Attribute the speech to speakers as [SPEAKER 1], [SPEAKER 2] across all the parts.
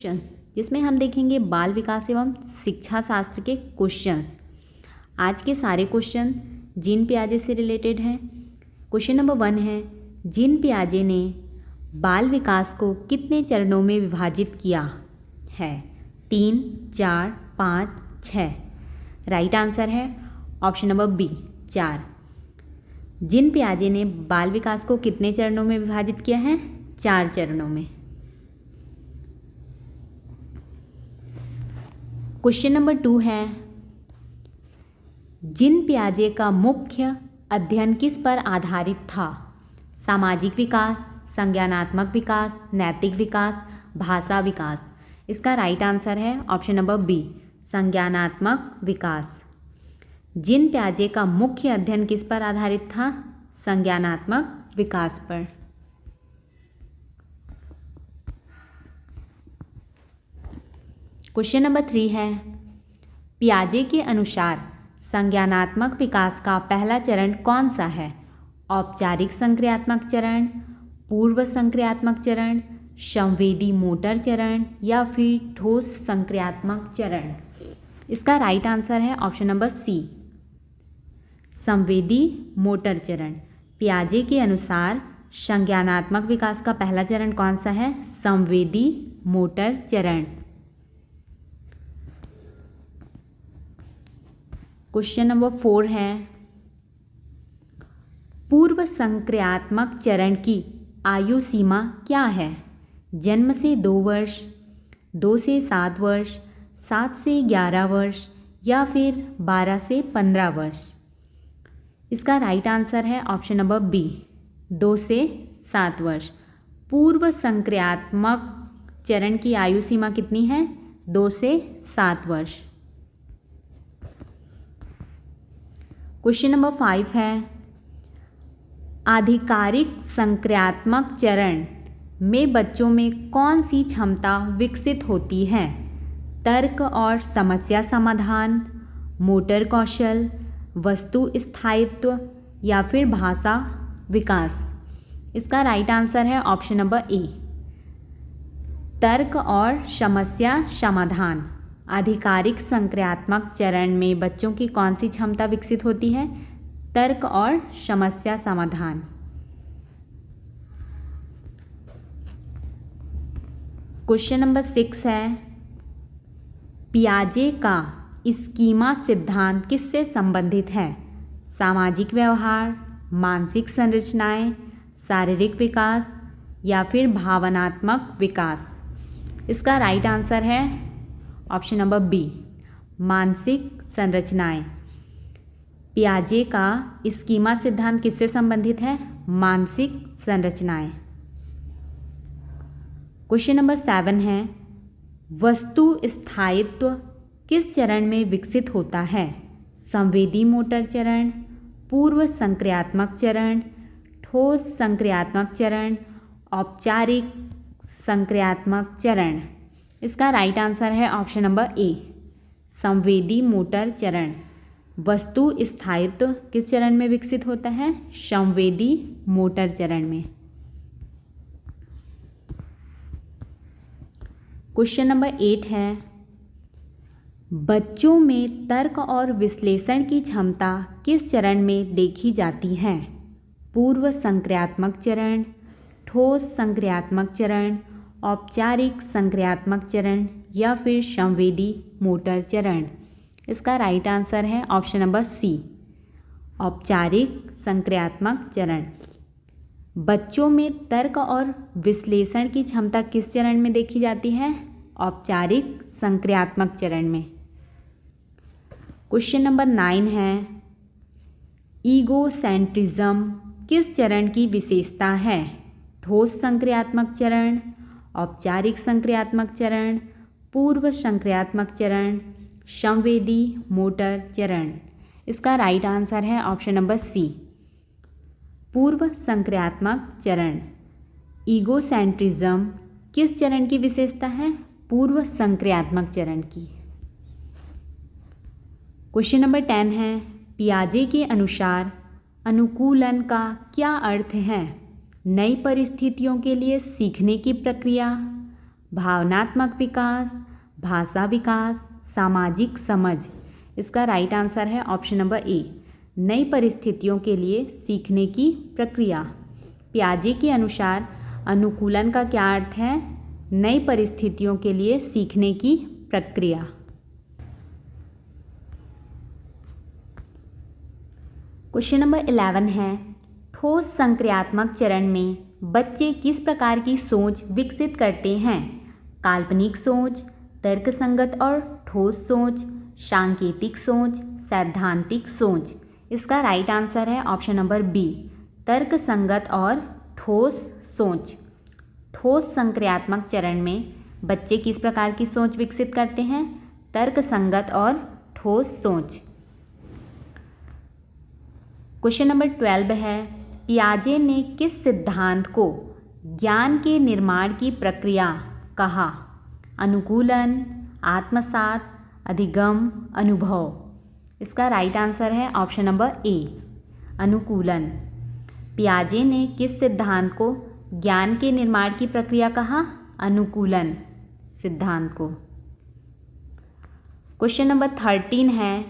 [SPEAKER 1] Questions, जिसमें हम देखेंगे बाल विकास एवं शिक्षा शास्त्र के क्वेश्चंस। आज के सारे क्वेश्चन जीन पियाजे से रिलेटेड हैं। क्वेश्चन नंबर 1 है, जीन पियाजे ने बाल विकास को कितने चरणों में विभाजित किया है? 3, 4, 5, 6। राइट आंसर है ऑप्शन नंबर बी 4। जीन पियाजे ने बाल विकास को कितने चरणों में विभाजित किया है? 4 चरणों में। क्वेश्चन नंबर 2 है, जीन पियाजे का मुख्य अध्ययन किस पर आधारित था? सामाजिक विकास, संज्ञानात्मक विकास, नैतिक विकास, भाषा विकास। इसका राइट आंसर है ऑप्शन नंबर बी, संज्ञानात्मक विकास। जीन पियाजे का मुख्य अध्ययन किस पर आधारित था? संज्ञानात्मक विकास पर। क्वेश्चन नंबर 3 है, पियाजे के अनुसार संज्ञानात्मक विकास का पहला चरण कौन सा है? औपचारिक संक्रियात्मक चरण, पूर्व संक्रियात्मक चरण, संवेदी मोटर चरण या फिर ठोस संक्रियात्मक चरण। इसका राइट आंसर है ऑप्शन नंबर सी, संवेदी मोटर चरण। पियाजे के अनुसार संज्ञानात्मक विकास का पहला चरण कौन सा है? संवेदी मोटर चरण। क्वेश्चन नंबर 4 है, पूर्व संक्रियात्मक चरण की आयु सीमा क्या है? जन्म से 2 वर्ष, 2 से 7 वर्ष, 7 से 11 वर्ष या फिर 12 से 15 वर्ष। इसका राइट आंसर है ऑप्शन नंबर बी, 2 से 7 वर्ष। पूर्व संक्रियात्मक चरण की आयु सीमा कितनी है? 2 से 7 वर्ष। क्वेश्चन नंबर 5 है, आधिकारिक संक्रियात्मक चरण में बच्चों में कौन सी क्षमता विकसित होती है? तर्क और समस्या समाधान, मोटर कौशल, वस्तु स्थायित्व या फिर भाषा विकास। इसका राइट आंसर है ऑप्शन नंबर ए, तर्क और समस्या समाधान। आधिकारिक संक्रियात्मक चरण में बच्चों की कौन सी क्षमता विकसित होती है? तर्क और समस्या समाधान। क्वेश्चन नंबर 6 है, पियाजे का स्कीमा सिद्धांत किससे संबंधित है? सामाजिक व्यवहार, मानसिक संरचनाएं, शारीरिक विकास या फिर भावनात्मक विकास। इसका राइट आंसर है ऑप्शन नंबर बी, मानसिक संरचनाएं। पियाजे का स्कीमा सिद्धांत किससे संबंधित है? मानसिक संरचनाएं। क्वेश्चन नंबर 7 है, वस्तु स्थायित्व किस चरण में विकसित होता है? संवेदी मोटर चरण, पूर्व संक्रियात्मक चरण, ठोस संक्रियात्मक चरण, औपचारिक संक्रियात्मक चरण। इसका राइट आंसर है ऑप्शन नंबर ए, संवेदी मोटर चरण। वस्तु स्थायित्व किस चरण में विकसित होता है? संवेदी मोटर चरण में। क्वेश्चन नंबर 8 है, बच्चों में तर्क और विश्लेषण की क्षमता किस चरण में देखी जाती है? पूर्व संक्रियात्मक चरण, ठोस संक्रियात्मक चरण, औपचारिक संक्रियात्मक चरण या फिर संवेदी मोटर चरण। इसका राइट आंसर है ऑप्शन नंबर सी, औपचारिक संक्रियात्मक चरण। बच्चों में तर्क और विश्लेषण की क्षमता किस चरण में देखी जाती है? औपचारिक संक्रियात्मक चरण में। क्वेश्चन नंबर 9 है, ईगोसेंट्रिज्म किस चरण की विशेषता है? ठोस संक्रियात्मक चरण, औपचारिक संक्रियात्मक चरण, पूर्व संक्रियात्मक चरण, संवेदी मोटर चरण। इसका राइट आंसर है ऑप्शन नंबर सी, पूर्व संक्रियात्मक चरण। ईगोसेंट्रिज्म किस चरण की विशेषता है? पूर्व संक्रियात्मक चरण की। क्वेश्चन नंबर 10 है, पियाजे के अनुसार अनुकूलन का क्या अर्थ है? नई परिस्थितियों के लिए सीखने की प्रक्रिया, भावनात्मक विकास, भाषा विकास, सामाजिक समझ। इसका राइट आंसर है ऑप्शन नंबर ए, नई परिस्थितियों के लिए सीखने की प्रक्रिया। पियाजे के अनुसार अनुकूलन का क्या अर्थ है? नई परिस्थितियों के लिए सीखने की प्रक्रिया। क्वेश्चन नंबर 11 है, ठोस संक्रियात्मक चरण में बच्चे किस प्रकार की सोच विकसित करते हैं? काल्पनिक सोच, तर्कसंगत और ठोस सोच, सांकेतिक सोच, सैद्धांतिक सोच। इसका राइट आंसर है ऑप्शन नंबर बी, तर्कसंगत और ठोस सोच। ठोस संक्रियात्मक चरण में बच्चे किस प्रकार की सोच विकसित करते हैं? तर्कसंगत और ठोस सोच। क्वेश्चन नंबर 12 है, पियाजे ने किस सिद्धांत को ज्ञान के निर्माण की प्रक्रिया कहा? अनुकूलन, आत्मसात, अधिगम, अनुभव। इसका राइट आंसर है ऑप्शन नंबर ए, अनुकूलन। पियाजे ने किस सिद्धांत को ज्ञान के निर्माण की प्रक्रिया कहा? अनुकूलन सिद्धांत को। क्वेश्चन नंबर 13 है,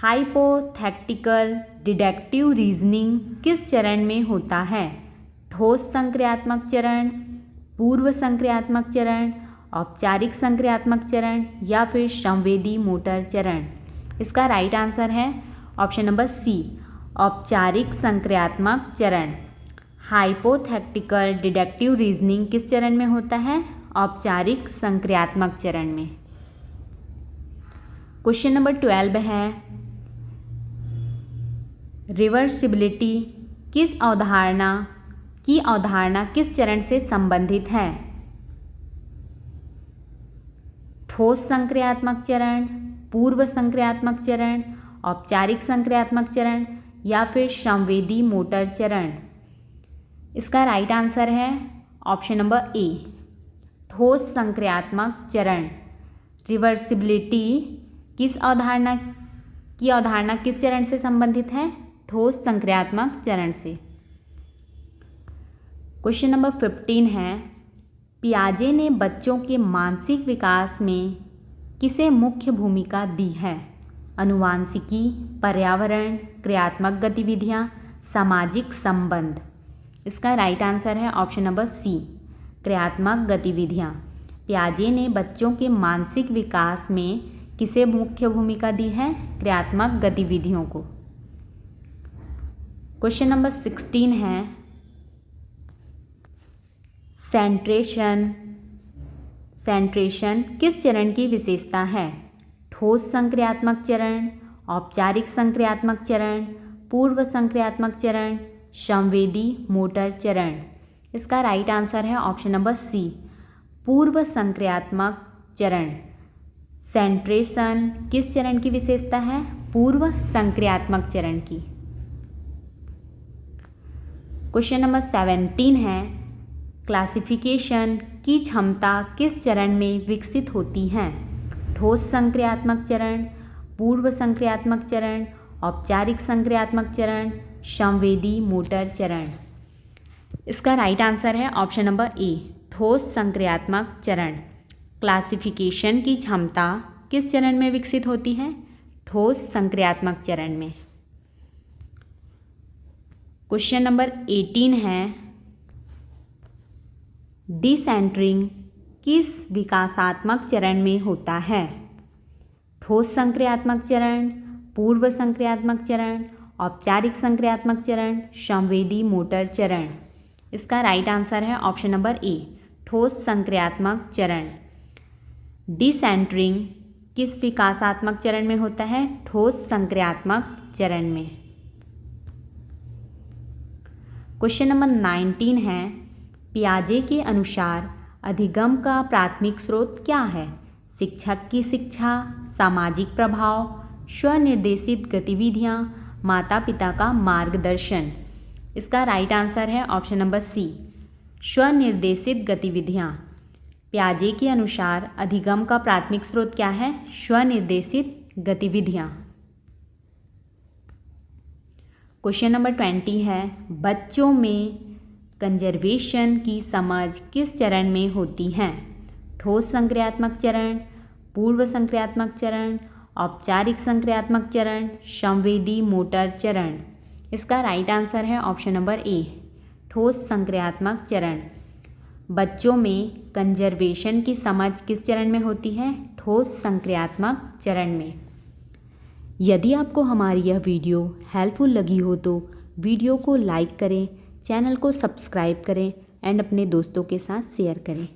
[SPEAKER 1] हाइपोथेटिकल डिडक्टिव रीजनिंग किस चरण में होता है? ठोस संक्रियात्मक चरण, पूर्व संक्रियात्मक चरण, औपचारिक संक्रियात्मक चरण या फिर संवेदी मोटर चरण। इसका राइट आंसर है ऑप्शन नंबर सी, औपचारिक संक्रियात्मक चरण। हाइपोथेटिकल डिडक्टिव रीजनिंग किस चरण में होता है? औपचारिक संक्रियात्मक चरण में। क्वेश्चन नंबर 12 है, रिवर्सिबिलिटी किस अवधारणा किस चरण से संबंधित है? ठोस संक्रियात्मक चरण, पूर्व संक्रियात्मक चरण, औपचारिक संक्रियात्मक चरण या फिर संवेदी मोटर चरण। इसका राइट आंसर है ऑप्शन नंबर ए, ठोस संक्रियात्मक चरण। रिवर्सिबिलिटी किस अवधारणा किस चरण से संबंधित है? ठोस संक्रियात्मक चरण से। क्वेश्चन नंबर 15 है, पियाजे ने बच्चों के मानसिक विकास में किसे मुख्य भूमिका दी है? अनुवांशिकी, पर्यावरण, क्रियात्मक गतिविधियां, सामाजिक संबंध। इसका राइट आंसर है ऑप्शन नंबर सी, क्रियात्मक गतिविधियां। पियाजे ने बच्चों के मानसिक विकास में किसे मुख्य भूमिका दी है? क्रियात्मक गतिविधियों को। क्वेश्चन नंबर 16 है, सेंट्रेशन किस चरण की विशेषता है? ठोस संक्रियात्मक चरण, औपचारिक संक्रियात्मक चरण, पूर्व संक्रियात्मक चरण, संवेदी मोटर चरण। इसका राइट आंसर है ऑप्शन नंबर सी, पूर्व संक्रियात्मक चरण। सेंट्रेशन किस चरण की विशेषता है? पूर्व संक्रियात्मक चरण की। क्वेश्चन नंबर 17 है, क्लासिफिकेशन की क्षमता किस चरण में विकसित होती है? ठोस संक्रियात्मक चरण, पूर्व संक्रियात्मक चरण, औपचारिक संक्रियात्मक चरण, संवेदी मोटर चरण। इसका राइट आंसर है ऑप्शन नंबर ए, ठोस संक्रियात्मक चरण। क्लासिफिकेशन की क्षमता किस चरण में विकसित होती है? ठोस संक्रियात्मक चरण में। क्वेश्चन नंबर 18 है, डिसेंटरिंग किस विकासात्मक चरण में होता है? ठोस संक्रियात्मक चरण, पूर्व संक्रियात्मक चरण, औपचारिक संक्रियात्मक चरण, संवेदी मोटर चरण। इसका राइट आंसर है ऑप्शन नंबर ए, ठोस संक्रियात्मक चरण। डिसेंटरिंग किस विकासात्मक चरण में होता है? ठोस संक्रियात्मक चरण में। क्वेश्चन नंबर 19 है, पियाजे के अनुसार अधिगम का प्राथमिक स्रोत क्या है? शिक्षक की शिक्षा, सामाजिक प्रभाव, स्वनिर्देशित गतिविधियां, माता पिता का मार्गदर्शन। इसका राइट आंसर है ऑप्शन नंबर सी, स्वनिर्देशित गतिविधियां। पियाजे के अनुसार अधिगम का प्राथमिक स्रोत क्या है? स्वनिर्देशित गतिविधियां। क्वेश्चन नंबर 20 है, बच्चों में कंजर्वेशन की समझ किस चरण में होती है? ठोस संक्रियात्मक चरण, पूर्व संक्रियात्मक चरण, औपचारिक संक्रियात्मक चरण, संवेदी मोटर चरण। इसका राइट आंसर है ऑप्शन नंबर ए, ठोस संक्रियात्मक चरण। बच्चों में कंजर्वेशन की समझ किस चरण में होती है? ठोस संक्रियात्मक चरण में। यदि आपको हमारी यह वीडियो हेल्पफुल लगी हो तो वीडियो को लाइक करें, चैनल को सब्सक्राइब करें एंड अपने दोस्तों के साथ शेयर करें।